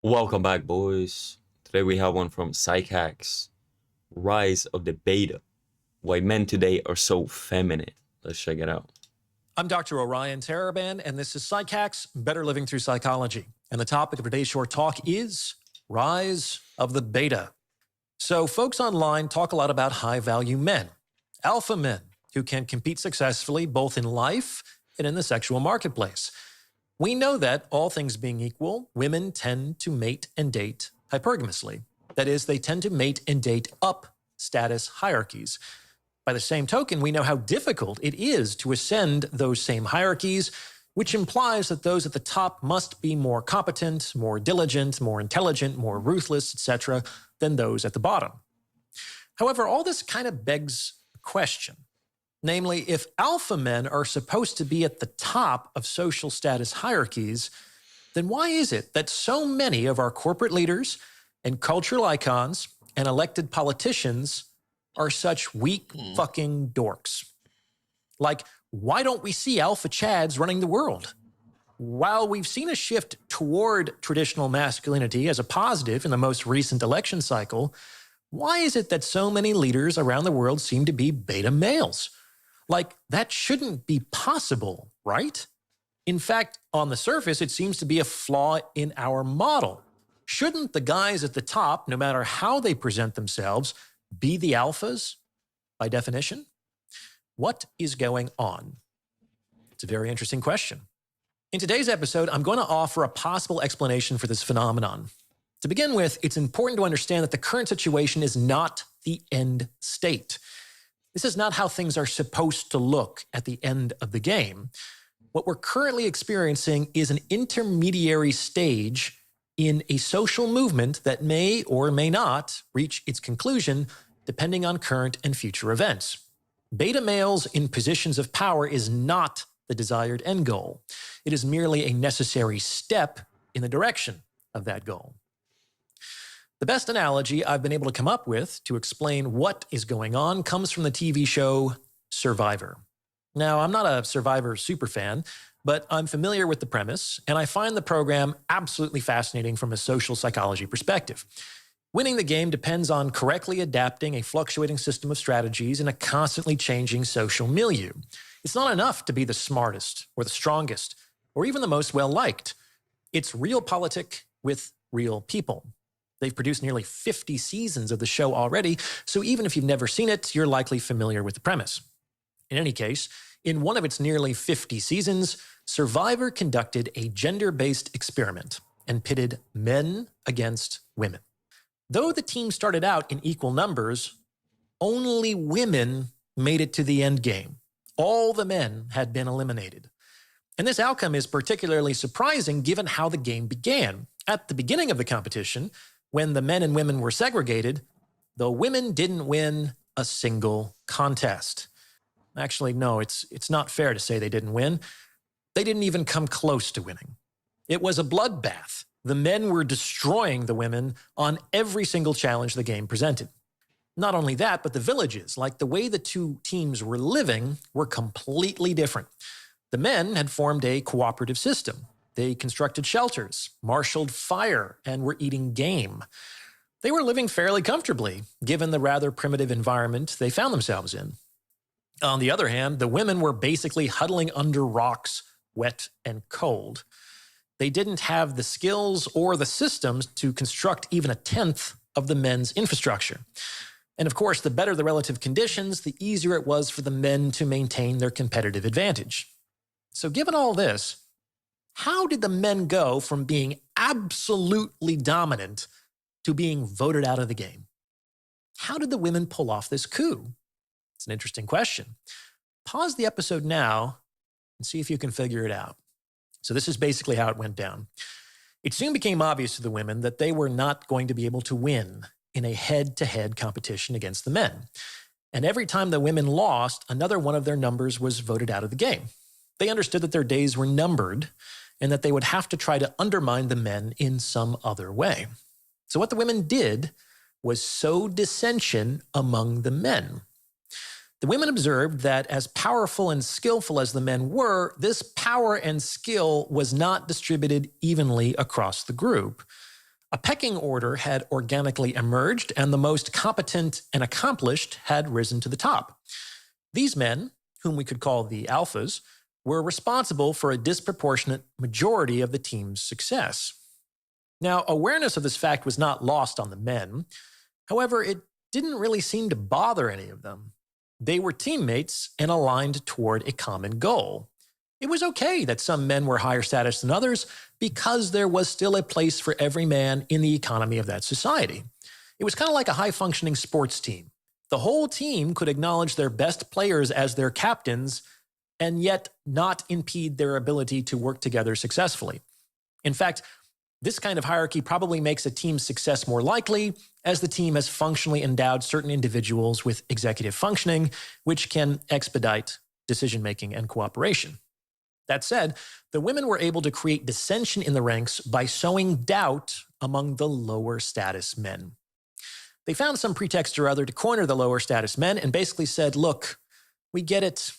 Welcome back, boys. Today we have one from Psychax, Rise of the Beta. Why men today are so feminine. Let's check it out. I'm Dr. Orion Taraban, and this is Psychax, Better Living Through Psychology. And the topic of today's short talk is Rise of the Beta. So folks online talk a lot about high-value men, alpha men, who can compete successfully both in life and in the sexual marketplace. We know that, all things being equal, women tend to mate and date hypergamously. That is, they tend to mate and date up status hierarchies. By the same token, we know how difficult it is to ascend those same hierarchies, which implies that those at the top must be more competent, more diligent, more intelligent, more ruthless, etc., than those at the bottom. However, all this kind of begs a question. Namely, if alpha men are supposed to be at the top of social status hierarchies, then why is it that so many of our corporate leaders and cultural icons and elected politicians are such weak fucking dorks? Like, why don't we see alpha chads running the world? While we've seen a shift toward traditional masculinity as a positive in the most recent election cycle, why is it that so many leaders around the world seem to be beta males? Like, that shouldn't be possible, right? In fact, on the surface, it seems to be a flaw in our model. Shouldn't the guys at the top, no matter how they present themselves, be the alphas by definition? What is going on? It's a very interesting question. In today's episode, I'm going to offer a possible explanation for this phenomenon. To begin with, it's important to understand that the current situation is not the end state. This is not how things are supposed to look at the end of the game. What we're currently experiencing is an intermediary stage in a social movement that may or may not reach its conclusion depending on current and future events. Beta males in positions of power is not the desired end goal. It is merely a necessary step in the direction of that goal. The best analogy I've been able to come up with to explain what is going on comes from the TV show Survivor. Now, I'm not a Survivor superfan, but I'm familiar with the premise, and I find the program absolutely fascinating from a social psychology perspective. Winning the game depends on correctly adapting a fluctuating system of strategies in a constantly changing social milieu. It's not enough to be the smartest or the strongest or even the most well-liked. It's realpolitik with real people. They've produced nearly 50 seasons of the show already, so even if you've never seen it, you're likely familiar with the premise. In any case, in one of its nearly 50 seasons, Survivor conducted a gender-based experiment and pitted men against women. Though the team started out in equal numbers, only women made it to the end game. All the men had been eliminated. And this outcome is particularly surprising given how the game began. At the beginning of the competition, when the men and women were segregated, the women didn't win a single contest. Actually, no, it's not fair to say they didn't win. They didn't even come close to winning. It was a bloodbath. The men were destroying the women on every single challenge the game presented. Not only that, but the villages, like the way the two teams were living, were completely different. The men had formed a cooperative system. They constructed shelters, marshaled fire, and were eating game. They were living fairly comfortably, given the rather primitive environment they found themselves in. On the other hand, the women were basically huddling under rocks, wet and cold. They didn't have the skills or the systems to construct even a tenth of the men's infrastructure. And of course, the better the relative conditions, the easier it was for the men to maintain their competitive advantage. So given all this, how did the men go from being absolutely dominant to being voted out of the game? How did the women pull off this coup? It's an interesting question. Pause the episode now and see if you can figure it out. So this is basically how it went down. It soon became obvious to the women that they were not going to be able to win in a head-to-head competition against the men. And every time the women lost, another one of their numbers was voted out of the game. They understood that their days were numbered and that they would have to try to undermine the men in some other way. So what the women did was sow dissension among the men. The women observed that as powerful and skillful as the men were, this power and skill was not distributed evenly across the group. A pecking order had organically emerged, and the most competent and accomplished had risen to the top. These men, whom we could call the alphas, were responsible for a disproportionate majority of the team's success. Now, awareness of this fact was not lost on the men. However, it didn't really seem to bother any of them. They were teammates and aligned toward a common goal. It was okay that some men were higher status than others because there was still a place for every man in the economy of that society. It was kind of like a high functioning sports team. The whole team could acknowledge their best players as their captains and yet not impede their ability to work together successfully. In fact, this kind of hierarchy probably makes a team's success more likely, as the team has functionally endowed certain individuals with executive functioning, which can expedite decision making and cooperation. That said, the women were able to create dissension in the ranks by sowing doubt among the lower status men. They found some pretext or other to corner the lower status men and basically said, look, we get it.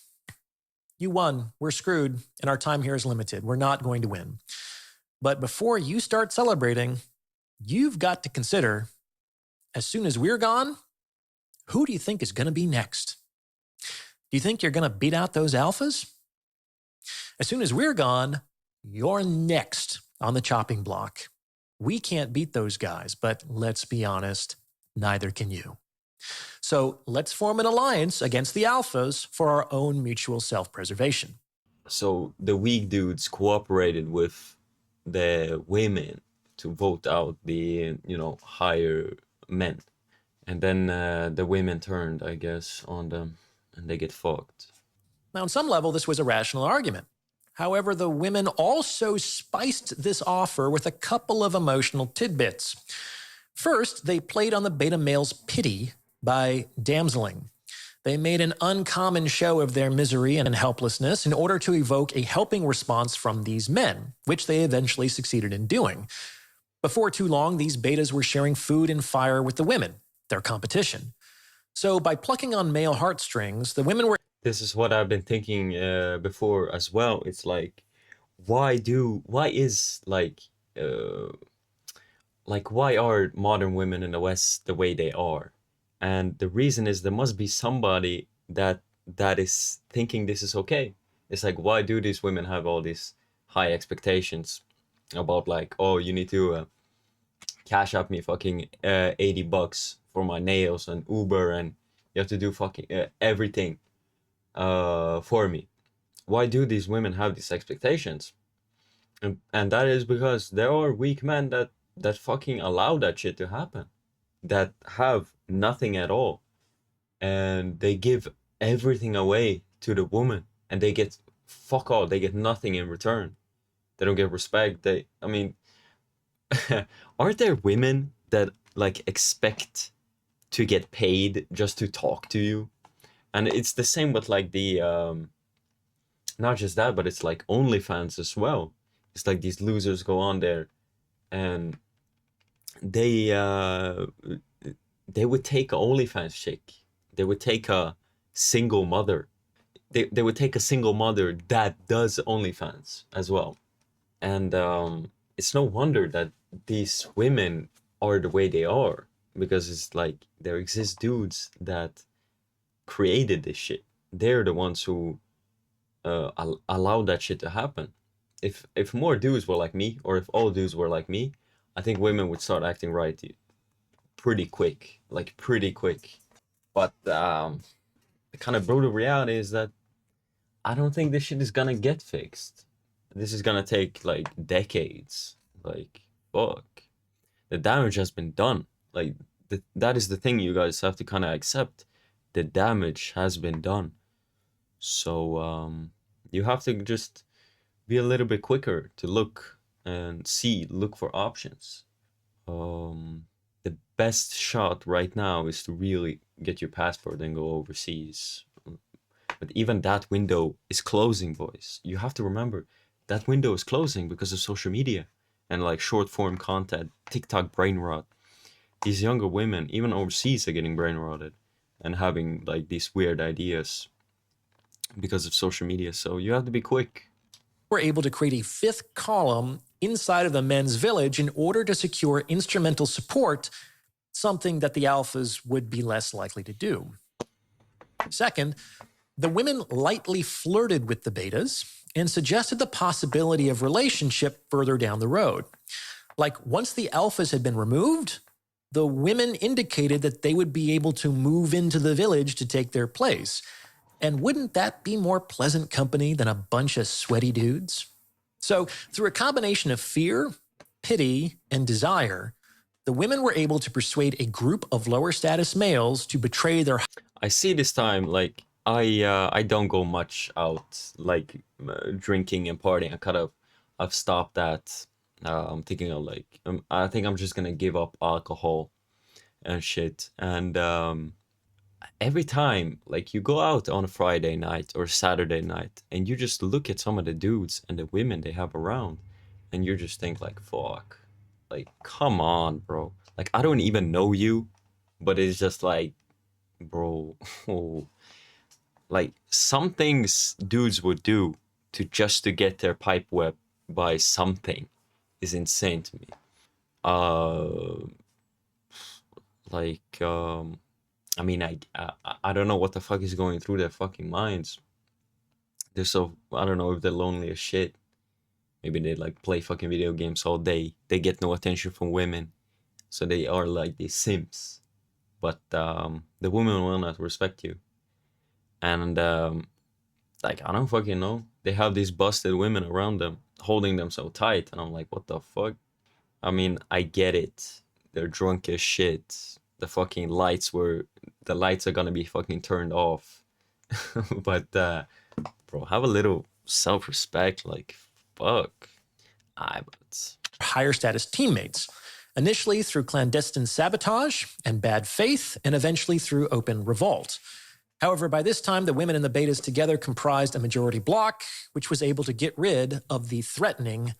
You won. We're screwed, and our time here is limited. We're not going to win. But before you start celebrating, you've got to consider, as soon as we're gone, who do you think is going to be next? Do you think you're going to beat out those alphas? As soon as we're gone, you're next on the chopping block. We can't beat those guys, but let's be honest, neither can you. So let's form an alliance against the alphas for our own mutual self-preservation. So the weak dudes cooperated with the women to vote out the, higher men. And then the women turned, I guess, on them and they get fucked. Now, on some level, this was a rational argument. However, the women also spiced this offer with a couple of emotional tidbits. First, they played on the beta male's pity by damseling. They made an uncommon show of their misery and helplessness in order to evoke a helping response from these men, which they eventually succeeded in doing. Before too long, these betas were sharing food and fire with the women, their competition. So by plucking on male heartstrings, the women were... This is what I've been thinking before as well. It's like, why are modern women in the West the way they are? And the reason is there must be somebody that is thinking this is okay. It's like, why do these women have all these high expectations about like, oh, you need to cash up me fucking $80 for my nails and Uber, and you have to do fucking everything for me. Why do these women have these expectations? And that is because there are weak men that fucking allow that shit to happen, that have nothing at all, and they give everything away to the woman, and they get fuck all. They get nothing in return. They don't get respect. Aren't there women that like expect to get paid just to talk to you? And it's the same with like the not just that, but it's like OnlyFans as well. It's like these losers go on there and they would take a OnlyFans chick. They would take a single mother. They would take a single mother that does OnlyFans as well. And it's no wonder that these women are the way they are, because it's like there exist dudes that created this shit. They're the ones who allow that shit to happen. If more dudes were like me, or if all dudes were like me, I think women would start acting right pretty quick, like pretty quick. But the kind of brutal reality is that I don't think this shit is gonna get fixed. This is gonna take like decades. Like, fuck. The damage has been done. Like, that is the thing you guys have to kind of accept. The damage has been done. So, you have to just be a little bit quicker to look for options. The best shot right now is to really get your passport and go overseas. But even that window is closing, boys. You have to remember that window is closing because of social media and like short form content, TikTok brain rot. These younger women, even overseas, are getting brain rotted and having like these weird ideas because of social media. So you have to be quick. Were able to create a fifth column inside of the men's village in order to secure instrumental support, something that the alphas would be less likely to do. Second, the women lightly flirted with the betas and suggested the possibility of relationship further down the road. Like once the alphas had been removed, the women indicated that they would be able to move into the village to take their place. And wouldn't that be more pleasant company than a bunch of sweaty dudes? So through a combination of fear, pity, and desire, the women were able to persuade a group of lower status males to betray their... I see this time, like, I don't go much out, like, drinking and partying. I've stopped that. I'm thinking of, like, I think I'm just gonna give up alcohol and shit. And every time, like, you go out on a Friday night or Saturday night, and you just look at some of the dudes and the women they have around, and you just think, like, fuck. Like, come on, bro. Like, I don't even know you, but it's just like, bro, like some things dudes would do to get their pipe wet by something is insane to me. I mean, I don't know what the fuck is going through their fucking minds. They're so, I don't know if they're lonely as shit. Maybe they like play fucking video games all day. They get no attention from women, so they are like these simps. But the women will not respect you. And like, I don't fucking know. They have these busted women around them, holding them so tight, and I'm like, what the fuck? I mean, I get it. They're drunk as shit. The lights are gonna be fucking turned off. But bro, have a little self-respect. Like, fuck. But higher status teammates, initially through clandestine sabotage and bad faith, and eventually through open revolt. However, by this time, the women and the betas together comprised a majority bloc, which was able to get rid of the threatening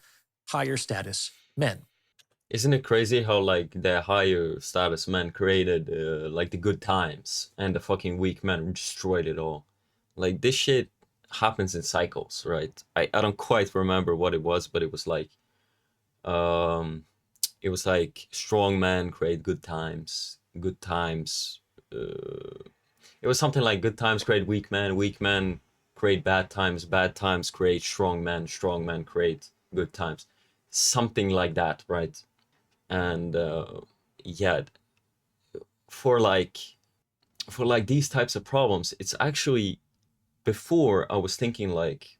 higher status men. Isn't it crazy how, like, the higher status men created, like, the good times, and the fucking weak men destroyed it all? Like, this shit happens in cycles, right? I don't quite remember what it was, but it was like, strong men create good times. Good times, it was something like good times create weak men create bad times create strong men create good times. Something like that, right? And yeah, for like these types of problems, it's actually, before I was thinking like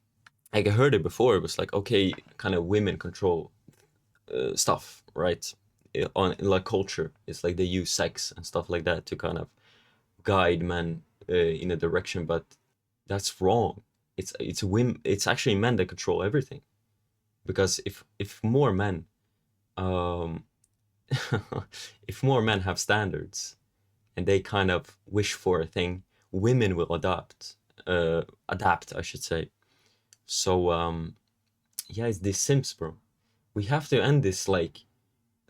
I heard it before, it was like, okay, kind of women control stuff, right? In like culture, it's like they use sex and stuff like that to kind of guide men in a direction, but that's wrong. It's actually men that control everything, because if more men um if more men have standards and they kind of wish for a thing, women will adapt, I should say. So yeah, it's this simps, bro. We have to end this like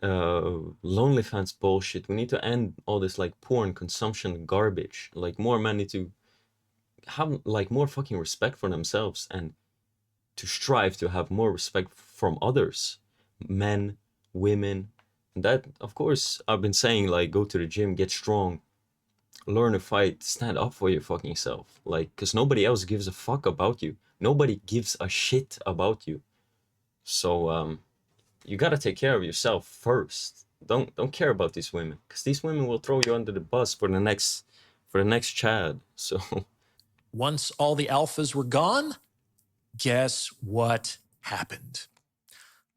lonely fans bullshit. We need to end all this like porn consumption garbage. Like, more men need to have like more fucking respect for themselves, and to strive to have more respect from others, men, women. And that, of course, I've been saying, like, go to the gym, get strong, learn to fight, stand up for your fucking self. Like, because nobody else gives a fuck about you. Nobody gives a shit about you. So you gotta take care of yourself first. Don't care about these women, because these women will throw you under the bus for the next Chad. So once all the alphas were gone, guess what happened?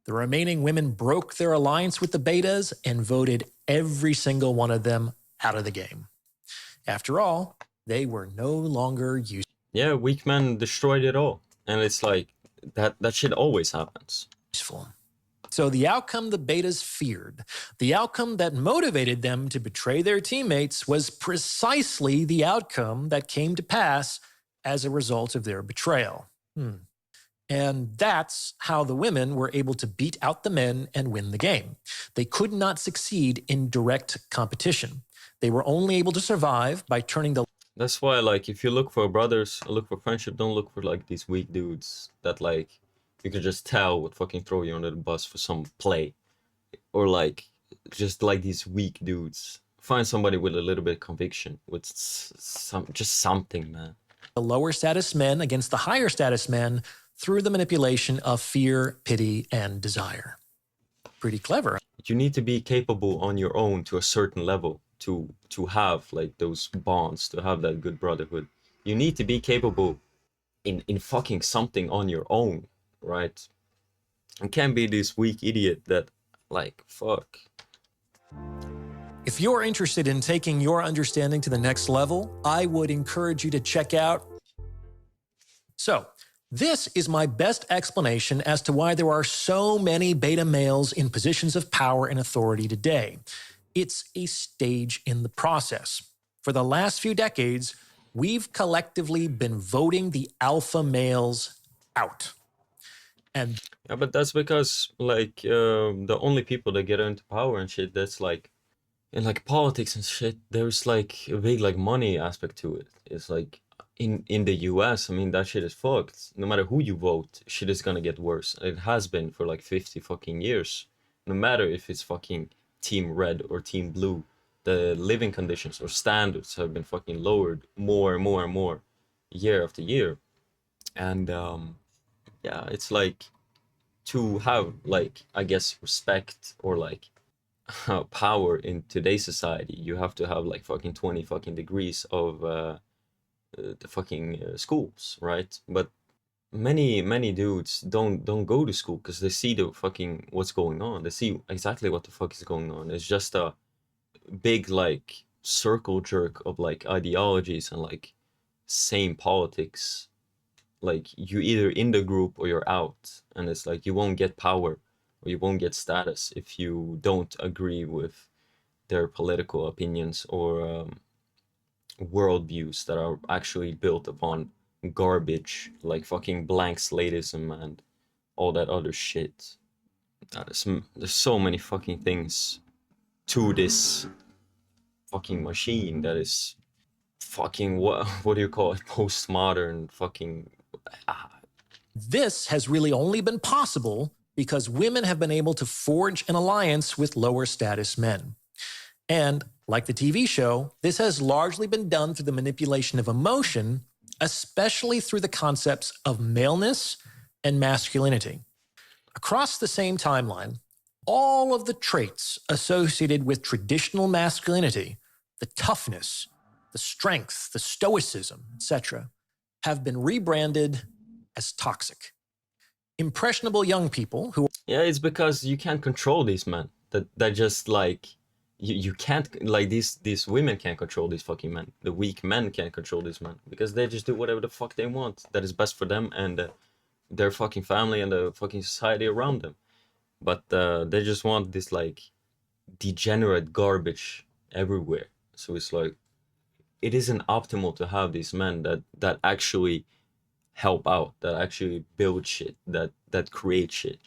The remaining women broke their alliance with the betas and voted every single one of them out of the game. After all, they were no longer yeah, weak men destroyed it all. And it's like, that shit always happens. useful. So the outcome the betas feared, the outcome that motivated them to betray their teammates, was precisely the outcome that came to pass as a result of their betrayal. And that's how the women were able to beat out the men and win the game. They could not succeed in direct competition. They were only able to survive by turning the... That's why, like, if you look for brothers, look for friendship, don't look for like these weak dudes that like you could just tell would fucking throw you under the bus for some play, or like just like these weak dudes. Find somebody with a little bit of conviction, with some just something, man. The lower status men against the higher status men through the manipulation of fear, pity, and desire. Pretty clever. You need to be capable on your own to a certain level to have like those bonds, to have that good brotherhood. You need to be capable in fucking something on your own, right? You can't be this weak idiot that like fuck. If you're interested in taking your understanding to the next level, I would encourage you to check out. So, this is my best explanation as to why there are so many beta males in positions of power and authority today. It's a stage in the process. For the last few decades, we've collectively been voting the alpha males out. And Yeah, but that's because like the only people that get into power and shit, that's like in like politics and shit, there's like a big like money aspect to it. It's like in the US, I mean that shit is fucked. No matter who you vote, shit is gonna get worse. It has been for like 50 fucking years. No matter if it's fucking team red or team blue, the living conditions or standards have been fucking lowered more and more and more year after year. And yeah, it's like to have like I guess respect or like power in today's society, you have to have like fucking 20 fucking degrees of the fucking schools, right? But many dudes don't go to school because they see the fucking what's going on. They see exactly what the fuck is going on. It's just a big like circle jerk of like ideologies and like same politics. Like you either in the group or you're out, and it's like you won't get power or you won't get status if you don't agree with their political opinions or worldviews that are actually built upon garbage like fucking blank slatism and all that other shit. There's so many fucking things to this fucking machine that is fucking what do you call it, postmodern fucking this has really only been possible because women have been able to forge an alliance with lower status men. And like the TV show, this has largely been done through the manipulation of emotion, especially through the concepts of maleness and masculinity. Across the same timeline, all of the traits associated with traditional masculinity, the toughness, the strength, the stoicism, etc., have been rebranded as toxic. Impressionable young people who... Yeah, it's because you can't control these men. That just like you can't like these women can't control these fucking men. The weak men can't control these men because they just do whatever the fuck they want. That is best for them and their fucking family and the fucking society around them. But they just want this like degenerate garbage everywhere. So it's like it isn't optimal to have these men that actually help out, that actually build shit, that create shit.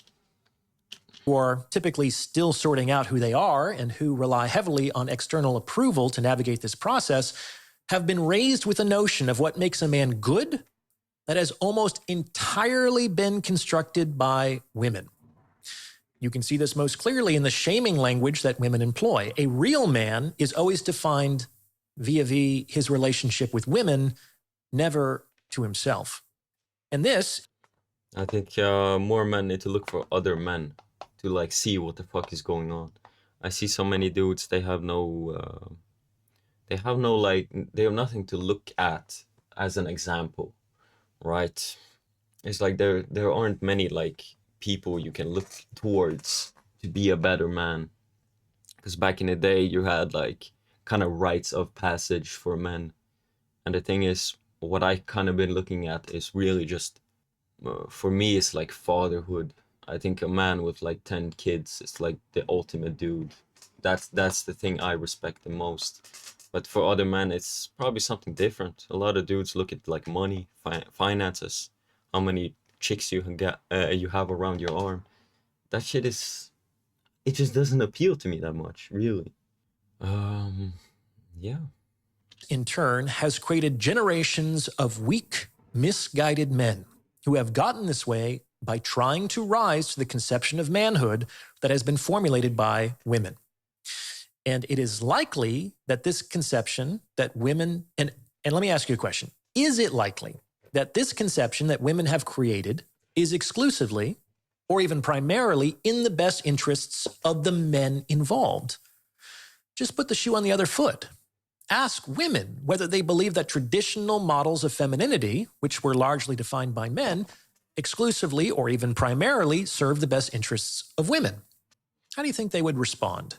Who are typically still sorting out who they are and who rely heavily on external approval to navigate this process, have been raised with a notion of what makes a man good that has almost entirely been constructed by women. You can see this most clearly in the shaming language that women employ. A real man is always defined via his relationship with women, never to himself. And this... I think more men need to look for other men to like see what the fuck is going on. I see so many dudes, they have no like, they have nothing to look at as an example, right? It's like there aren't many like people you can look towards to be a better man. Because back in the day you had like kind of rites of passage for men. And the thing is, what I kind of been looking at is really just, for me, it's like fatherhood. I think a man with like 10 kids is like the ultimate dude. That's the thing I respect the most. But for other men, it's probably something different. A lot of dudes look at like money, finances, how many chicks you can get, you have around your arm. That shit is, it just doesn't appeal to me that much, really. Yeah. In turn, has created generations of weak, misguided men who have gotten this way by trying to rise to the conception of manhood that has been formulated by women. And it is likely that this conception that women, and let me ask you a question. Is it likely that this conception that women have created is exclusively or even primarily in the best interests of the men involved? Just put the shoe on the other foot. Ask women whether they believe that traditional models of femininity, which were largely defined by men, exclusively or even primarily serve the best interests of women. How do you think they would respond?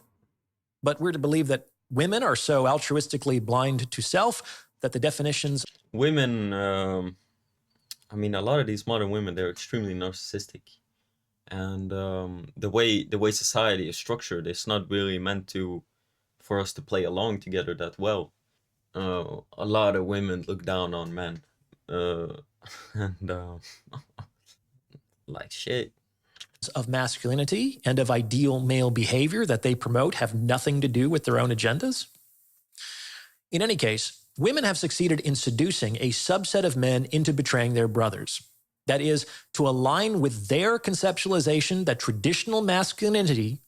But we're to believe that women are so altruistically blind to self that the definitions... Women, I mean, a lot of these modern women, they're extremely narcissistic. And the way society is structured, it's not really meant for us to play along together that well. A lot of women look down on men. And like shit. Of masculinity and of ideal male behavior that they promote have nothing to do with their own agendas? In any case, women have succeeded in seducing a subset of men into betraying their brothers. That is, to align with their conceptualization that traditional masculinity,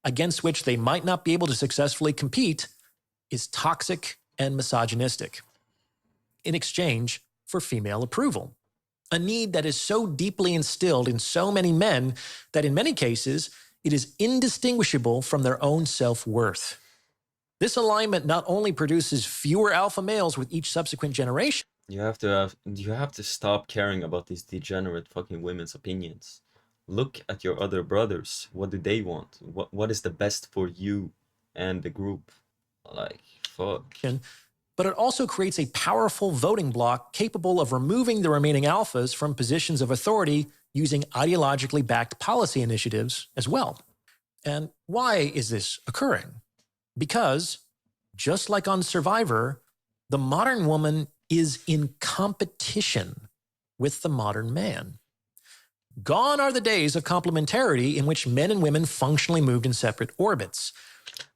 against which they might not be able to successfully compete, is toxic and misogynistic, in exchange for female approval. A need that is so deeply instilled in so many men that in many cases, it is indistinguishable from their own self-worth. This alignment not only produces fewer alpha males with each subsequent generation. You have to stop caring about these degenerate fucking women's opinions. Look at your other brothers. What do they want? What is the best for you and the group? Like, fuck. But it also creates a powerful voting bloc capable of removing the remaining alphas from positions of authority using ideologically backed policy initiatives as well. And why is this occurring? Because, just like on Survivor, the modern woman is in competition with the modern man. Gone are the days of complementarity in which men and women functionally moved in separate orbits.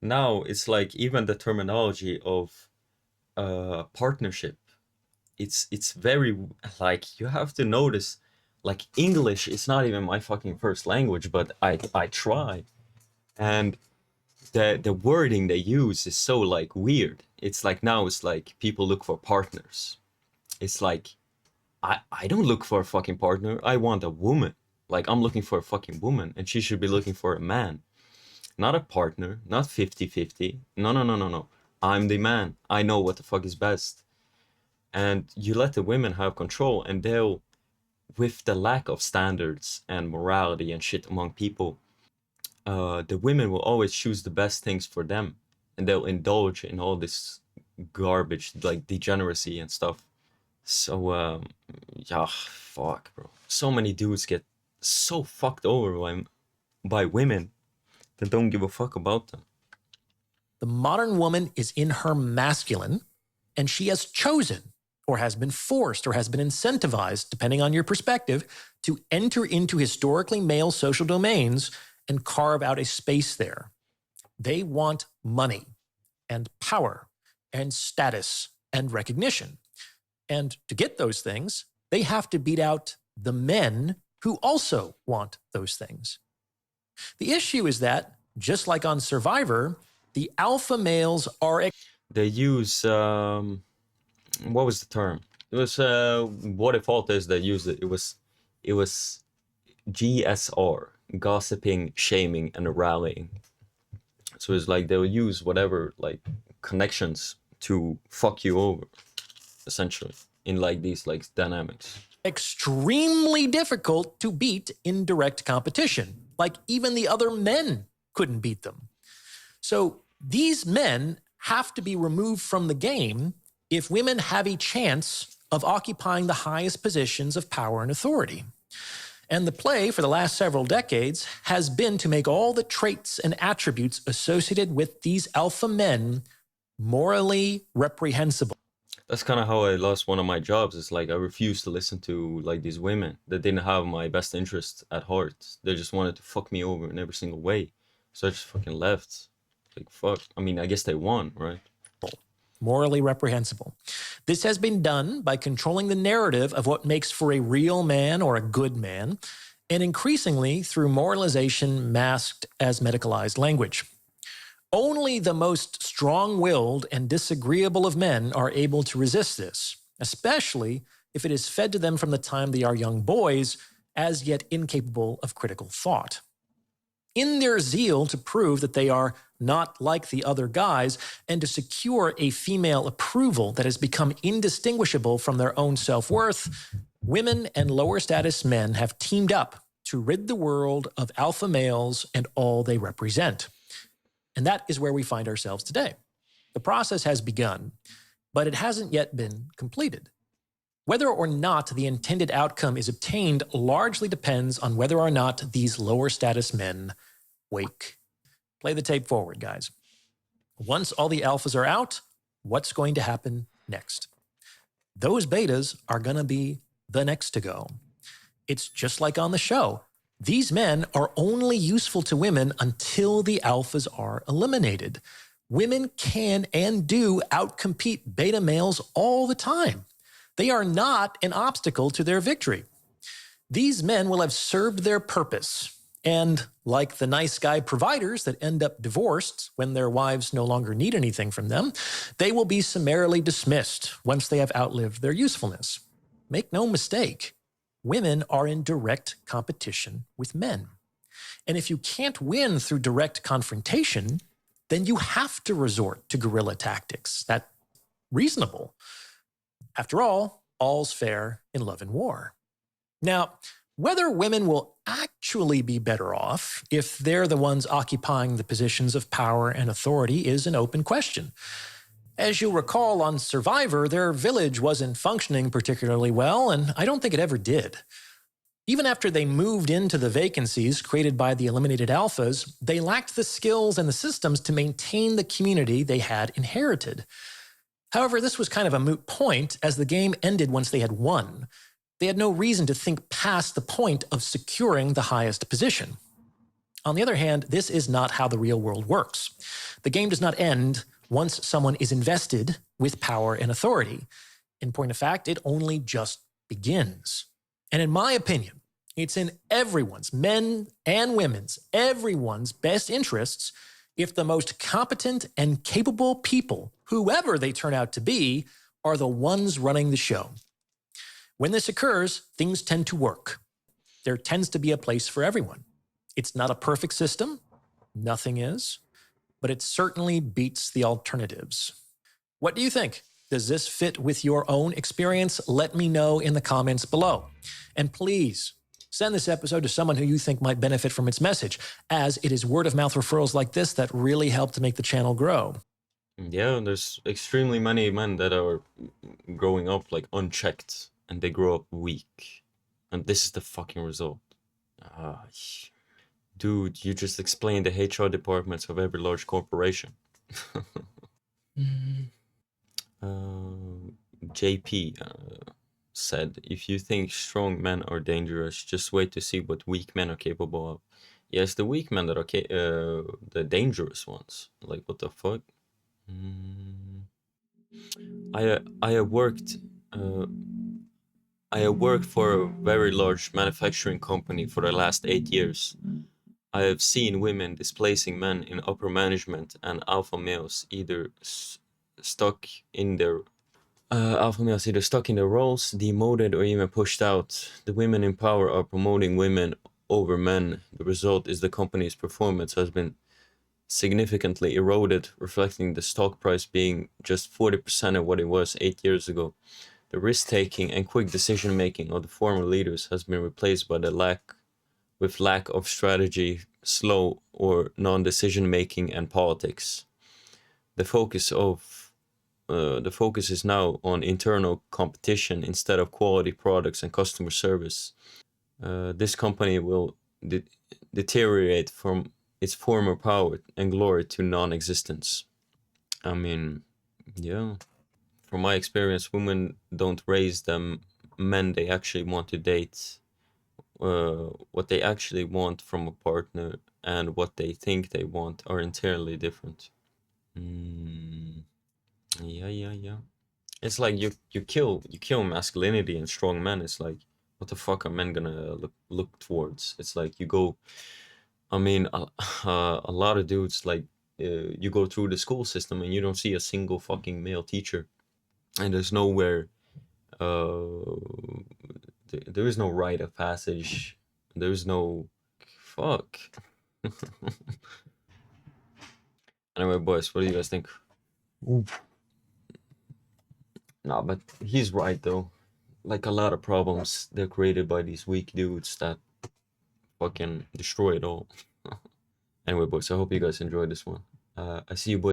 Now it's like even the terminology of partnership, it's very, like, you have to notice, like, English is not even my fucking first language, but I try, and the wording they use is so like weird. It's like now it's like people look for partners. It's like I don't look for a fucking partner. I want a woman. Like, I'm looking for a fucking woman, and she should be looking for a man, not a partner, not 50-50. No. I'm the man. I know what the fuck is best. And you let the women have control, and they'll, with the lack of standards and morality and shit among people, the women will always choose the best things for them, and they'll indulge in all this garbage, like degeneracy and stuff. So, yeah, fuck, bro. So many dudes get so fucked over by women that don't give a fuck about them. The modern woman is in her masculine, and she has chosen, or has been forced, or has been incentivized, depending on your perspective, to enter into historically male social domains and carve out a space there. They want money and power and status and recognition. And to get those things, they have to beat out the men who also want those things. The issue is that, just like on Survivor, the alpha males are... They use, what was the term? It was, what default is they used it. It was GSR, gossiping, shaming, and rallying. So it's like they'll use whatever, like, connections to fuck you over, essentially, in like these like dynamics. Extremely difficult to beat in direct competition. Like, even the other men couldn't beat them. So these men have to be removed from the game if women have a chance of occupying the highest positions of power and authority. And the play for the last several decades has been to make all the traits and attributes associated with these alpha men morally reprehensible. That's kind of how I lost one of my jobs. It's like I refused to listen to like these women that didn't have my best interest at heart. They just wanted to fuck me over in every single way. So I just fucking left. Like, fuck. I mean, I guess they won, right? Morally reprehensible. This has been done by controlling the narrative of what makes for a real man or a good man, and increasingly through moralization masked as medicalized language. Only the most strong willed and disagreeable of men are able to resist this, especially if it is fed to them from the time they are young boys, as yet incapable of critical thought. In their zeal to prove that they are not like the other guys and to secure a female approval that has become indistinguishable from their own self worth, women and lower status men have teamed up to rid the world of alpha males and all they represent. And that is where we find ourselves today. The process has begun, but it hasn't yet been completed. Whether or not the intended outcome is obtained largely depends on whether or not these lower status men wake. Play the tape forward, guys. Once all the alphas are out, what's going to happen next? Those betas are going to be the next to go. It's just like on the show. These men are only useful to women until the alphas are eliminated. Women can and do outcompete beta males all the time. They are not an obstacle to their victory. These men will have served their purpose. And like the nice guy providers that end up divorced when their wives no longer need anything from them, they will be summarily dismissed once they have outlived their usefulness. Make no mistake, women are in direct competition with men. And if you can't win through direct confrontation, then you have to resort to guerrilla tactics. That's reasonable. After all, all's fair in love and war. Now, whether women will actually be better off if they're the ones occupying the positions of power and authority is an open question. As you'll recall on Survivor, their village wasn't functioning particularly well, and I don't think it ever did. Even after they moved into the vacancies created by the eliminated alphas, they lacked the skills and the systems to maintain the community they had inherited. However, this was kind of a moot point as the game ended once they had won. They had no reason to think past the point of securing the highest position. On the other hand, this is not how the real world works. The game does not end once someone is invested with power and authority. In point of fact, it only just begins. And in my opinion, it's in everyone's, men and women's, everyone's best interests if the most competent and capable people, whoever they turn out to be, are the ones running the show. When this occurs, things tend to work. There tends to be a place for everyone. It's not a perfect system. Nothing is. But it certainly beats the alternatives. What do you think? Does this fit with your own experience? Let me know in the comments below. And please send this episode to someone who you think might benefit from its message, as it is word of mouth referrals like this that really help to make the channel grow. Yeah, there's extremely many men that are growing up like unchecked, and they grow up weak. And this is the fucking result. Dude, you just explained the HR departments of every large corporation. JP said, if you think strong men are dangerous, just wait to see what weak men are capable of. Yes, the weak men that are the dangerous ones. Like, what the fuck? I have worked for a very large manufacturing company for the last 8 years. I have seen women displacing men in upper management and alpha males either stuck in their roles, demoted, or even pushed out. The women in power are promoting women over men. The result is the company's performance has been significantly eroded, reflecting the stock price being just 40% of what it was 8 years ago. The risk-taking and quick decision-making of the former leaders has been replaced by lack of strategy, slow or non-decision-making, and politics. The focus is now on internal competition instead of quality products and customer service. This company will deteriorate from its former power and glory to non-existence. I mean, yeah. From my experience, women don't raise them men they actually want to date. What they actually want from a partner and what they think they want are entirely different. Yeah. It's like you kill masculinity and strong men. It's like, what the fuck are men gonna look towards? It's like you go. I mean, a lot of dudes like you go through the school system and you don't see a single fucking male teacher, and there's nowhere. Uh, there is no rite of passage. There's no fuck. Anyway, boys, what do you guys think? Nah, but he's right though. Like a lot of problems, they're created by these weak dudes that fucking destroy it all. Anyway, boys, I hope you guys enjoyed this one. I see you, boys.